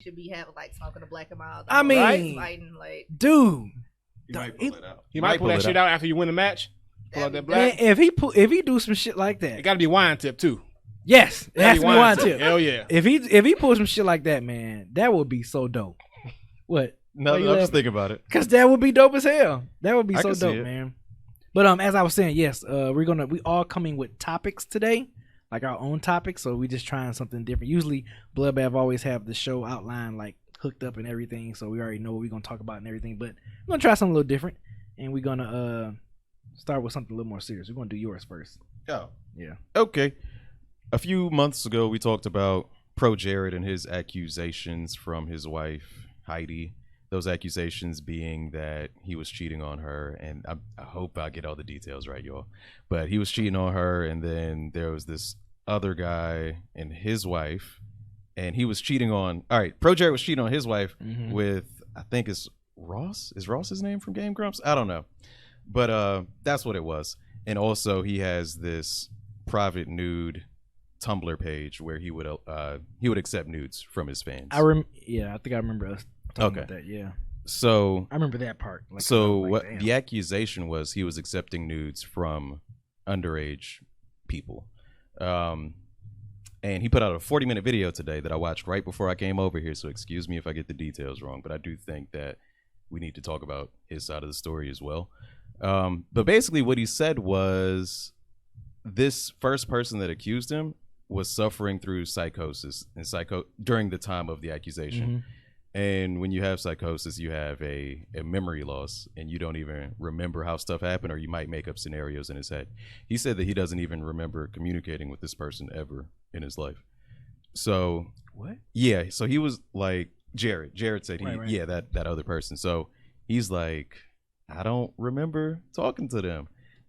should be having like smoking a black and mild. I mean, fighting, like, dude, He might pull it out. He might pull that shit out after you win the match. Pull out that black. man, if he do some shit like that, It got to be wine tip too. yes, it has to be wine tip. Hell yeah. If he pulls some shit like that, man, that would be so dope. What? No, I'm just thinking about it. Because that would be dope as hell. That would be so dope, it. man. But as I was saying, yes, we all coming with topics today, like our own topics. So we just trying something different. Usually, Bloodbath always have the show outline like hooked up and everything, so we already know what we're gonna talk about and everything. But we're gonna try something a little different, and we're gonna start with something a little more serious. We're gonna do yours first. Oh, yeah. Okay. A few months ago, we talked about ProJared and his accusations from his wife Heidi. Those accusations being that he was cheating on her, and I hope I get all the details right, y'all. But he was cheating on her, and then there was this other guy and his wife, and he was cheating on. All right, ProJared was cheating on his wife with, I think it's Ross. Is Ross his name from Game Grumps? I don't know, but that's what it was. And also, he has this private nude Tumblr page where he would accept nudes from his fans. I think I remember us. About that, yeah. So I remember that part. Like, what the accusation was, he was accepting nudes from underage people, and he put out a 40-minute video today that I watched right before I came over here. So excuse me if I get the details wrong, but I do think that we need to talk about his side of the story as well. But basically, what he said was this first person that accused him was suffering through psychosis and during the time of the accusation. And when you have psychosis, you have a memory loss, and you don't even remember how stuff happened, or you might make up scenarios in his head. He said that he doesn't even remember communicating with this person ever in his life. So what? Yeah, so he was like Jared. Jared said right. Yeah, that other person. So he's like, I don't remember talking to them.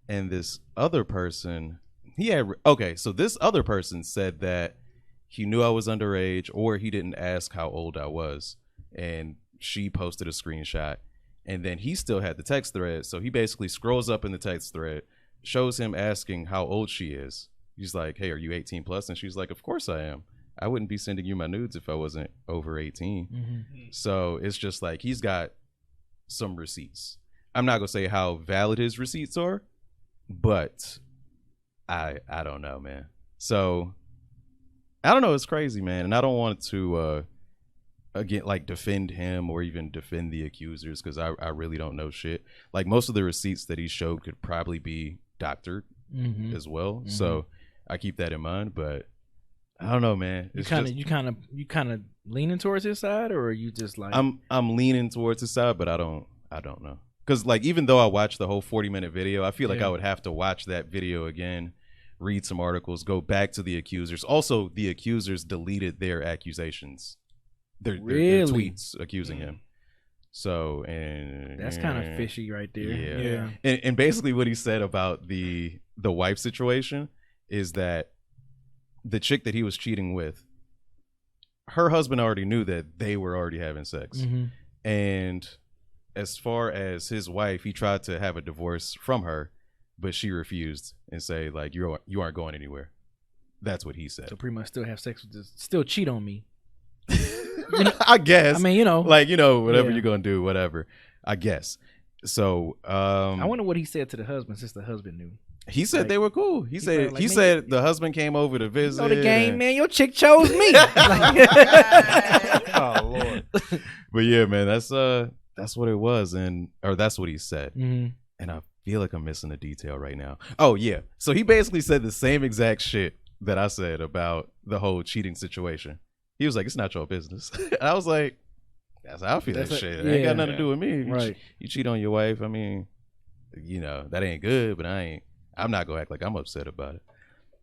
And this other person, so this other person said that he knew I was underage, or he didn't ask how old I was. And she posted a screenshot, and then he still had the text thread. So he basically scrolls up in the text thread, shows him asking how old she is. He's like, hey, are you 18 plus? And she's like, of course I am. I wouldn't be sending you my nudes if I wasn't over 18. So it's just like, he's got some receipts. I'm not gonna say how valid his receipts are, but I don't know, man. So I don't know, it's crazy, man. And I don't want to again, like, defend him or even defend the accusers, because I really don't know shit. Like, most of the receipts that he showed could probably be doctored as well. So I keep that in mind, but I don't know, man. You kind of leaning towards his side, or are you just like, I'm leaning towards his side, but I don't know. Because, like, even though I watched the whole 40-minute video, I feel like I would have to watch that video again, read some articles, go back to the accusers. Also, the accusers deleted their accusations. Their tweets accusing him. So, and that's kind of fishy right there. Yeah. And basically what he said about the wife situation is that the chick that he was cheating with, her husband already knew that they were already having sex. And as far as his wife, he tried to have a divorce from her, but she refused and say, like, you aren't going anywhere. That's what he said. So pretty much still have sex with this, still cheat on me. I guess. I mean, whatever you're gonna do, whatever. I guess. So I wonder what he said to the husband, since the husband knew. He said they were cool. He said the husband came over to visit. You know the game, man. Your chick chose me. Oh Lord. But yeah, man, that's what it was, or that's what he said. And I feel like I'm missing a detail right now. Oh yeah. So he basically said the same exact shit that I said about the whole cheating situation. He was like, it's not your business. And I was like, that's how I feel that shit. It ain't got nothing to do with me. Right. You cheat on your wife. I mean, that ain't good, but I'm not gonna act like I'm upset about it.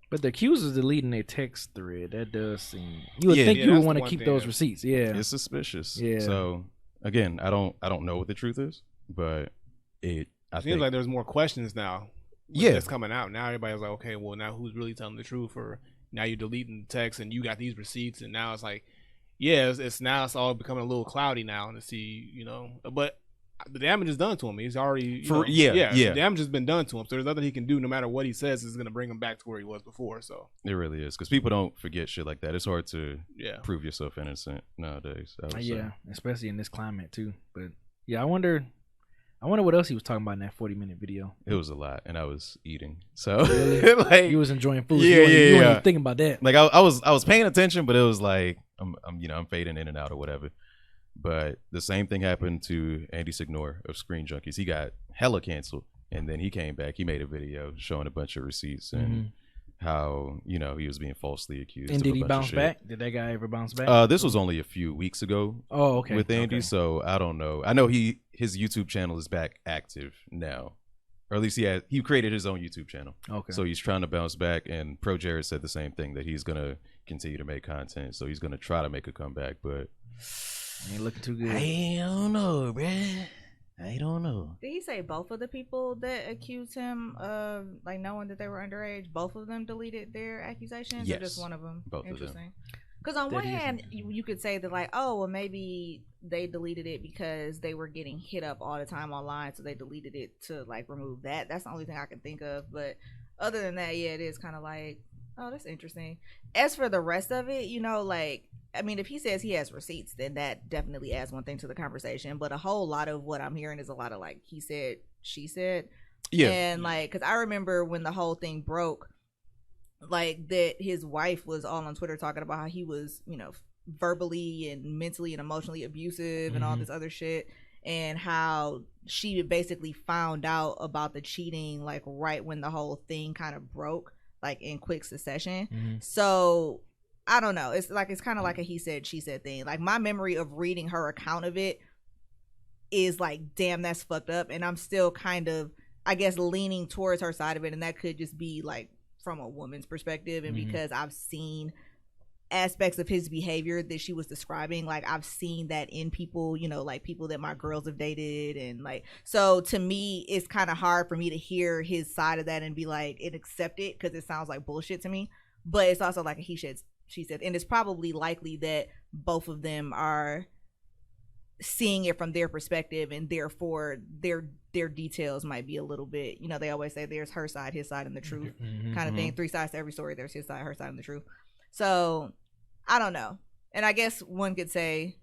But the accusers deleting their text thread, that does seem, you would think you would want to keep those receipts. Yeah. It's suspicious. Yeah. So again, I don't know what the truth is, but it seems like there's more questions now. That's coming out. Now everybody's like, okay, well, now who's really telling the truth? Or now you're deleting the text and you got these receipts, and now it's like, it's all becoming a little cloudy now to see, but the damage is done to him. He's already yeah. The damage has been done to him. So there's nothing he can do. No matter what he says, is going to bring him back to where he was before. So it really is, because people don't forget shit like that. It's hard to prove yourself innocent nowadays. Especially in this climate too. But yeah, I wonder what else he was talking about in that 40-minute video. It was a lot, and I was eating, so like you was enjoying food. Yeah, you weren't even thinking about that. Like I was paying attention, but it was like I'm fading in and out or whatever. But the same thing happened to Andy Signore of Screen Junkies. He got hella canceled, and then he came back. He made a video showing a bunch of receipts and how he was being falsely accused. And did he bounce back? Did that guy ever bounce back? This was only a few weeks ago. Oh, okay. With Andy, so I don't know. I know his YouTube channel is back active now, or at least he created his own YouTube channel. Okay. So he's trying to bounce back, and ProJared said the same thing, that he's gonna continue to make content. So he's gonna try to make a comeback, but ain't looking too good. I don't know, bruh. I don't know. Did he say both of the people that accused him of like knowing that they were underage, both of them deleted their accusations, or just one of them? Both of them. Because on one hand, you could say that like, oh, well, maybe they deleted it because they were getting hit up all the time online, so they deleted it to like remove that. That's the only thing I can think of. But other than that, yeah, it is kind of like, oh, that's interesting. As for the rest of it, like, I mean, if he says he has receipts, then that definitely adds one thing to the conversation. But a whole lot of what I'm hearing is a lot of like, he said, she said. Yeah. And like, because I remember when the whole thing broke, like that his wife was all on Twitter talking about how he was, verbally and mentally and emotionally abusive and all this other shit. And how she basically found out about the cheating, like right when the whole thing kind of broke, like in quick succession. So I don't know. It's kind of like a he said, she said thing. Like my memory of reading her account of it is like, damn, that's fucked up. And I'm still kind of, I guess, leaning towards her side of it. And that could just be like from a woman's perspective. And because I've seen aspects of his behavior that she was describing, like I've seen that in people, like people that my girls have dated. And like, so to me, it's kind of hard for me to hear his side of that and be like, and accept it, because it sounds like bullshit to me. But it's also like a he said, she said, and it's probably likely that both of them are seeing it from their perspective, and therefore their details might be a little bit, they always say there's her side, his side, and the truth kind of thing. 3 sides to every story. There's his side, her side, and the truth. So I don't know. And I guess one could say,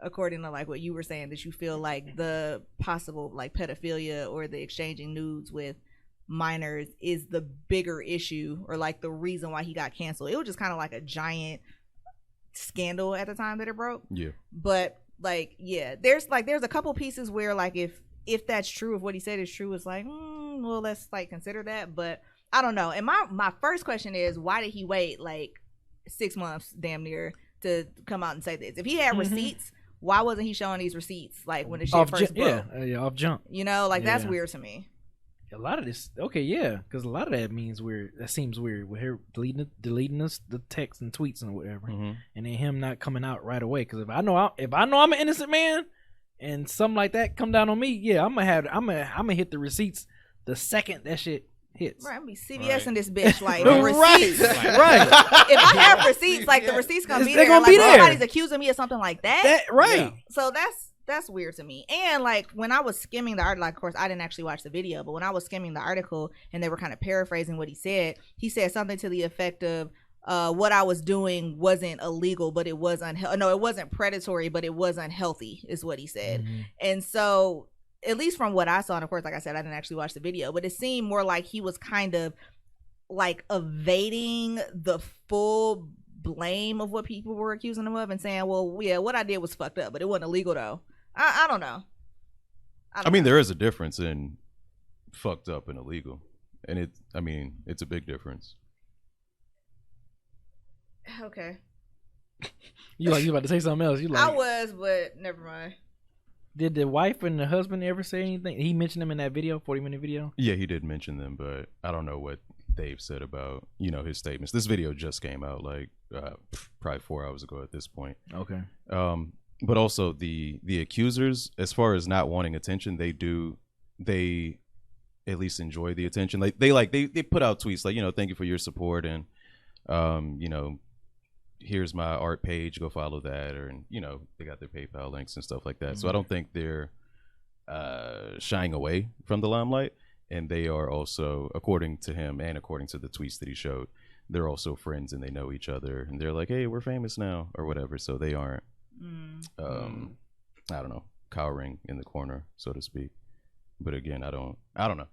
according to like what you were saying, that you feel like the possible like pedophilia or the exchanging nudes with minors is the bigger issue, or like the reason why he got canceled. It was just kind of like a giant scandal at the time that it broke. Yeah. But like, yeah, there's a couple pieces where like if that's true, if what he said is true, it's like, well, let's like consider that. But I don't know. And my first question is, why did he wait like 6 months damn near to come out and say this? If he had receipts, why wasn't he showing these receipts like when the shit first broke? Off jump. That's weird to me. A lot of this, because a lot of that means weird. That seems weird with her deleting us the texts and tweets and whatever, and then him not coming out right away. Because if I know I'm an innocent man, and something like that come down on me, yeah, I'm gonna hit the receipts the second that shit hits. Right, I'm gonna be CVS in this bitch, like receipts. Right. If I have receipts, like the receipts gonna be there. They're gonna be there. Nobody's accusing me of something like that. Right. Yeah. So that's weird to me. And like when I was skimming the article, like, of course I didn't actually watch the video, but when I was skimming the article and they were kind of paraphrasing what he said something to the effect of what I was doing wasn't illegal, but it was it wasn't predatory, but it was unhealthy, is what he said. And so at least from what I saw, and of course, like I said, I didn't actually watch the video, but it seemed more like he was kind of like evading the full blame of what people were accusing him of and saying, well, yeah, what I did was fucked up, but it wasn't illegal though. I don't know. I mean, there is a difference in fucked up and illegal, and it's a big difference. Okay. You about to say something else? I was, but never mind. Did the wife and the husband ever say anything? He mentioned them in that video, 40-minute video? Yeah, he did mention them, but I don't know what they've said about, his statements. This video just came out like probably 4 hours ago at this point. Okay. But also the accusers, as far as not wanting attention, they at least enjoy the attention. Like they put out tweets like, thank you for your support, and here's my art page, go follow that, or they got their PayPal links and stuff like that. So I don't think they're shying away from the limelight, and they are also, according to him and according to the tweets that he showed, they're also friends and they know each other, and they're like, hey, we're famous now or whatever. So they aren't, I don't know, cowering in the corner, so to speak. But again, I don't know.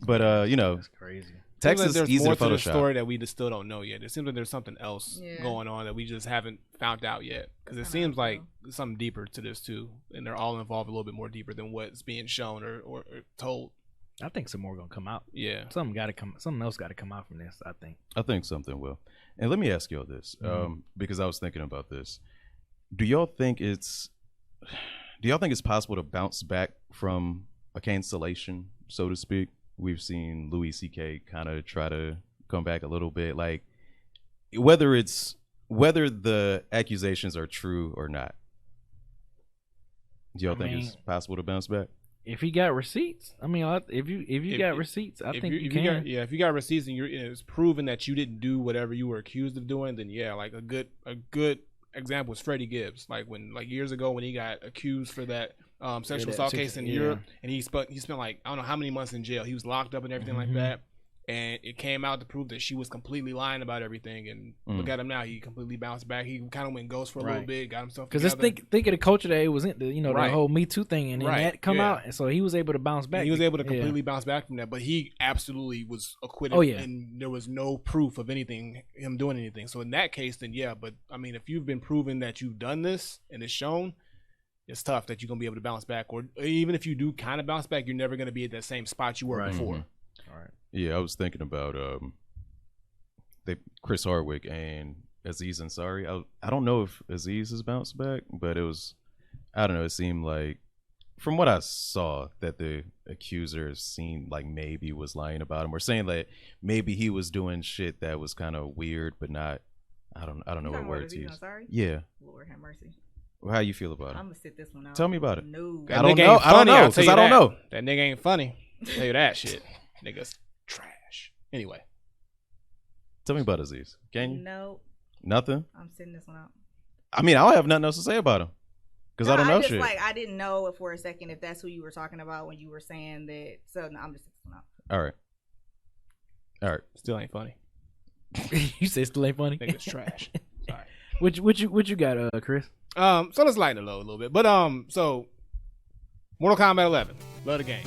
But you know, That's crazy. Texas there's easy more to to the Photoshop. story that we just still don't know yet. It seems like there's something else going on that we just haven't found out yet. Because it seems like there's something deeper to this too, and they're all involved a little bit more deeper than what's being shown or told. I think some more gonna come out. Yeah, Something else got to come out from this. I think something will. And let me ask y'all this, because I was thinking about this. Do y'all think it's possible to bounce back from a cancellation, so to speak? We've seen Louis C.K. kind of try to come back a little bit, like whether the accusations are true or not. Do y'all think it's possible to bounce back? If he got receipts, I mean, if you got receipts, I think you can. If you got receipts and it's proven that you didn't do whatever you were accused of doing, then yeah, like a good example is Freddie Gibbs. Like years ago when he got accused for that sexual assault case in Europe, and he spent like I don't know how many months in jail. He was locked up and everything like that. And it came out to prove that she was completely lying about everything. And look at him now; he completely bounced back. He kind of went ghost for a little bit, got himself together. Because think of the culture that it was in, the whole Me Too thing, and then that come out, and so he was able to bounce back. And he was able to completely bounce back from that, but he absolutely was acquitted. Oh, yeah. And there was no proof of him doing anything. So in that case, then yeah. But I mean, if you've been proven that you've done this and it's shown, it's tough that you're gonna be able to bounce back. Or even if you do kind of bounce back, you're never gonna be at that same spot you were before. All right. Yeah, I was thinking about Chris Hardwick and Aziz Ansari. I don't know if Aziz has bounced back, but I don't know. It seemed like, from what I saw, that the accuser seemed like maybe was lying about him, or saying that maybe he was doing shit that was kind of weird, but not. I don't know what word to use. Yeah. Lord have mercy. Well, how you feel about it? I'm gonna sit this one out. Tell me about it. No. I don't know. I don't know because I don't know. That nigga ain't funny. I'll tell you that shit. Nigga's trash. Anyway. Tell me about Aziz. Can you? No. Nothing? I'm sitting this one out. I mean, I don't have nothing else to say about him. Because I don't know shit. I didn't know for a second if that's who you were talking about when you were saying that. So no, I'm just sitting this one out. All right. Still ain't funny. You say still ain't funny? Nigga's trash. Sorry. What you got, Chris? So let's lighten the load a little bit. But so Mortal Kombat 11. Love the game.